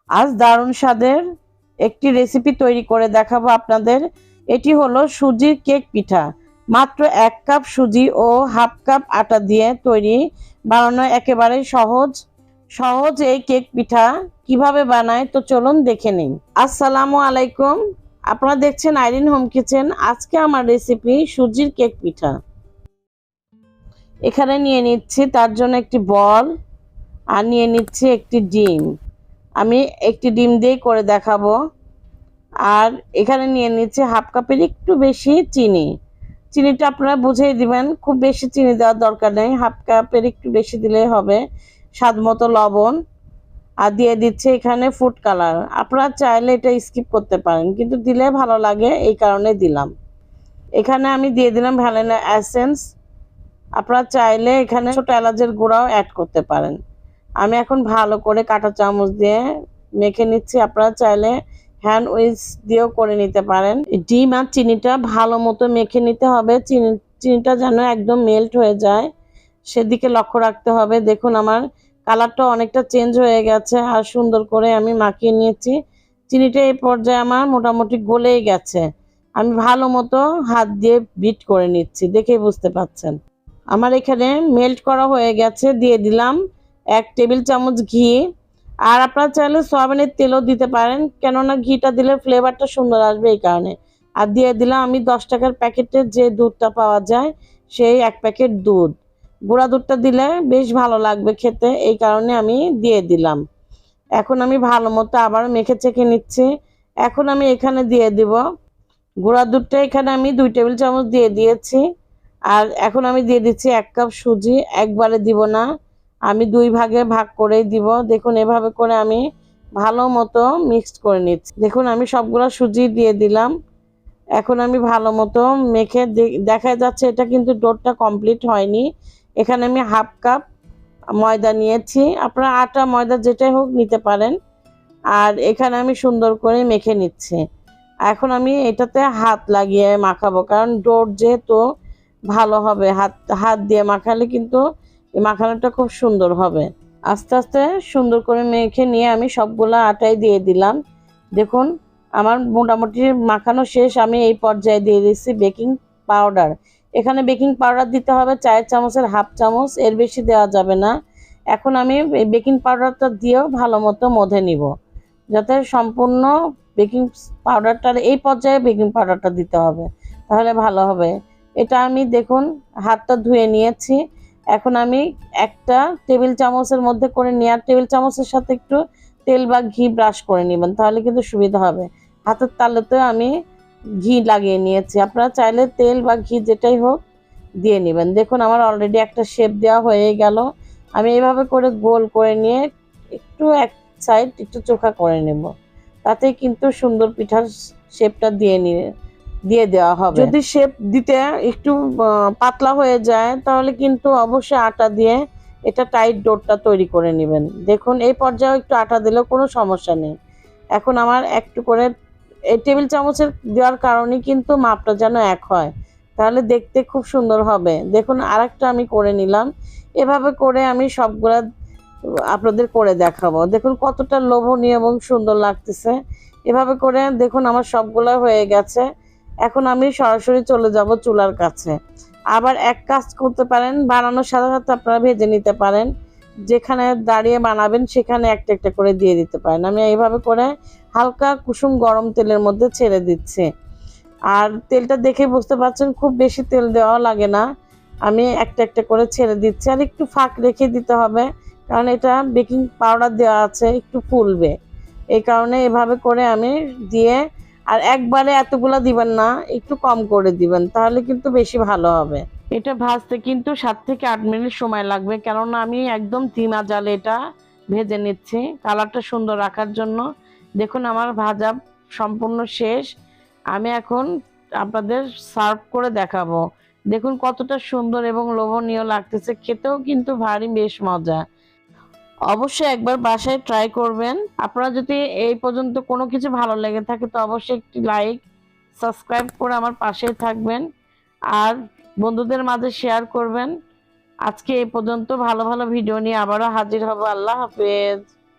আজ দারুণ স্বাদের একটি রেসিপি তৈরি করে দেখাবো আপনাদের। এটি হলো সুজির কেক পিঠা। মাত্র 1 কাপ সুজি ও হাফ কাপ আটা দিয়ে তৈরি, বানানো একেবারে সহজ এই কেক পিঠা কিভাবে বানায় তো চলুন দেখে নিন। আসসালামু আলাইকুম, আপনারা দেখছেন আইরিন হোম কিচেন। আজকে আমার রেসিপি সুজির কেক পিঠা। এখানে নিয়ে নিচ্ছি তার জন্য একটি বল, আর নিয়ে নিচ্ছি একটি ডিম। আমি একটি ডিম দিয়ে করে দেখাবো। আর এখানে নিয়ে নিচ্ছি হাফ কাপের একটু বেশি চিনি। চিনিটা আপনারা বুঝেই দিবেন, খুব বেশি চিনি দেওয়ার দরকার নেই, হাফ কাপের একটু বেশি দিলেই হবে। স্বাদ মতো লবণ, আর দিয়ে দিচ্ছে এখানে ফুড কালার। আপনারা চাইলে এটা স্কিপ করতে পারেন, কিন্তু দিলে ভালো লাগে এই কারণে দিলাম। এখানে আমি দিয়ে দিলাম ভ্যানিলা এসেন্স। আপনারা চাইলে এখানে ছোট এলাচের গুঁড়াও অ্যাড করতে পারেন। আমি এখন ভালো করে কাঁটা চামচ দিয়ে মেখে নিচ্ছি। আপনারা চাইলে হ্যান্ড উইস্ক দিয়েও করে নিতে পারেন। ডিম আর চিনিটা ভালো মতো মেখে নিতে হবে। চিনিটা যেন একদম মেল্ট হয়ে যায়, সেদিকে লক্ষ্য রাখতে হবে। দেখুন আমার কালারটা অনেকটা চেঞ্জ হয়ে গেছে, আর সুন্দর করে আমি মাখিয়ে নিয়েছি। চিনিটা এই পর্যায়ে আমার মোটামুটি গলেই গেছে। আমি ভালো মতো হাত দিয়ে বিট করে নিচ্ছি, দেখেই বুঝতে পাচ্ছেন। আমার এখানে মেল্ট করা হয়ে গেছে। দিয়ে দিলাম 1 টেবিল চামচ ঘি। আর আপনারা চাইলে সয়াবিনের তেলও দিতে পারেন, কেননা ঘিটা দিলে ফ্লেভারটা সুন্দর আসবে এই কারণে। আর দিয়ে দিলাম আমি 10 টাকার প্যাকেটের যে দুধটা পাওয়া যায়, সেই 1 প্যাকেট দুধ। গুঁড়া দুধটা দিলে বেশ ভালো লাগবে খেতে, এই কারণে আমি দিয়ে দিলাম। এখন আমি ভালো মতো আবার মেখে চেখে নিচ্ছি। এখন আমি এখানে দিয়ে দিব গুঁড়া দুধটা। এখানে আমি 2 টেবিল চামচ দিয়ে দিয়েছি। আর এখন আমি দিয়ে দিচ্ছি 1 কাপ সুজি। একবারে দিব না, আমি 2 ভাগে ভাগ করেই দিব। দেখুন এভাবে করে আমি ভালো মতো মিক্সড করে নিচ্ছি। দেখুন আমি সবগুলো সুজি দিয়ে দিলাম। এখন আমি ভালো মতো মেখে দেখা যাচ্ছে এটা কিন্তু ডোটা কমপ্লিট হয়নি। এখানে আমি হাফ কাপ ময়দা নিয়েছি, আপনারা আটা ময়দা যেটাই হোক নিতে পারেন। আর এখানে আমি সুন্দর করে মেখে নিচ্ছি। এখন আমি এটাতে হাত লাগিয়ে মাখাবো, কারণ ডোর যেহেতু ভালো হবে, হাত হাত দিয়ে মাখালে কিন্তু এই মাখানোটা খুব সুন্দর হবে। আস্তে আস্তে সুন্দর করে মেখে নিয়ে আমি সবগুলা আটাই দিয়ে দিলাম। দেখুন আমার মোটামুটি মাখানো শেষ। আমি এই পর্যায়ে দিয়ে দিচ্ছি বেকিং পাউডার। এখানে বেকিং পাউডার দিতে হবে 4 চামচের হাফ চামচ, এর বেশি দেওয়া যাবে না। এখন আমি এই বেকিং পাউডারটা দিয়েও ভালো মতো মধে নিব, যাতে সম্পূর্ণ বেকিং পাউডারটার এই পর্যায়ে বেকিং পাউডারটা দিতে হবে, তাহলে ভালো হবে। এটা আমি দেখুন হাতটা ধুয়ে নিয়েছি। এখন আমি একটা টেবিল চামচের মধ্যে করে নিয়ে, আর টেবিল চামচের সাথে একটু তেল বা ঘি ব্রাশ করে নেবেন, তাহলে কিন্তু সুবিধা হবে। হাতের তালুতে আমি ঘি লাগিয়ে নিয়েছি, আপনারা চাইলে তেল বা ঘি যেটাই হোক দিয়ে নেবেন। দেখুন আমার অলরেডি একটা শেপ দেওয়া হয়ে গেল। আমি এভাবে করে গোল করে নিয়ে একটু এক সাইড একটু চোখা করে নেব, তাতে কিন্তু সুন্দর পিঠার শেপটা দিয়ে দেওয়া হবে। যদি শেপ দিতে একটু পাতলা হয়ে যায়, তাহলে কিন্তু অবশ্যই আটা দিয়ে এটা টাইট ডোটা তৈরি করে নেবেন। দেখুন এই পর্যায়ে একটু আটা দিলেও কোনো সমস্যা নেই। এখন আমার একটু করে এই টেবিল চামচের দেওয়ার কারণে কিন্তু মাপটা যেন এক হয়, তাহলে দেখতে খুব সুন্দর হবে। দেখুন আরেকটা আমি করে নিলাম। এভাবে করে আমি সবগুলা আপনাদের করে দেখাবো। দেখুন কতটা লোভনীয় এবং সুন্দর লাগতেছে। এভাবে করে দেখুন আমার সবগুলো হয়ে গেছে। এখন আমি সরাসরি চলে যাব চুলার কাছে। আবার এক কাজ করতে পারেন, বানানোর সাথে সাথে আপনারা ভেজে নিতে পারেন। যেখানে দাঁড়িয়ে বানাবেন সেখানে একটা একটা করে দিয়ে দিতে পারেন। আমি এইভাবে করে হালকা কুসুম গরম তেলের মধ্যে ছেড়ে দিচ্ছি। আর তেলটা দেখে বুঝতে পারছেন খুব বেশি তেল দেওয়া লাগে না। আমি একটা একটা করে ছেড়ে দিচ্ছি, আর একটু ফাঁক রেখে দিতে হবে, কারণ এটা বেকিং পাউডার দেওয়া আছে, একটু ফুলবে। এই কারণে এভাবে করে আমি দিয়ে, আর একবারে এতগুলো দিবেন না, একটু কম করে দিবেন, তাহলে কিন্তু বেশি ভালো হবে। এটা ভাজতে কিন্তু 7 থেকে 8 মিনিট সময় লাগবে, কেননা আমি একদম ধিমা জালে এটা ভেজে নিচ্ছি কালারটা সুন্দর রাখার জন্য। দেখুন আমার ভাজা সম্পূর্ণ শেষ। আমি এখন আপনাদের সার্ভ করে দেখাবো। দেখুন কতটা সুন্দর এবং লোভনীয় লাগতেছে, খেতেও কিন্তু ভারী বেশ মজা। অবশ্যই একবার বাসায় ট্রাই করবেন। আপনারা যদি এই পর্যন্ত কোনো কিছু ভালো লেগে থাকে, তো অবশ্যই একটি লাইক সাবস্ক্রাইব করে আমার পাশেই থাকবেন, আর বন্ধুদের মাঝে শেয়ার করবেন। আজকে এই পর্যন্ত, ভালো ভালো ভিডিও নিয়ে আবারও হাজির হব। আল্লাহ হাফেজ।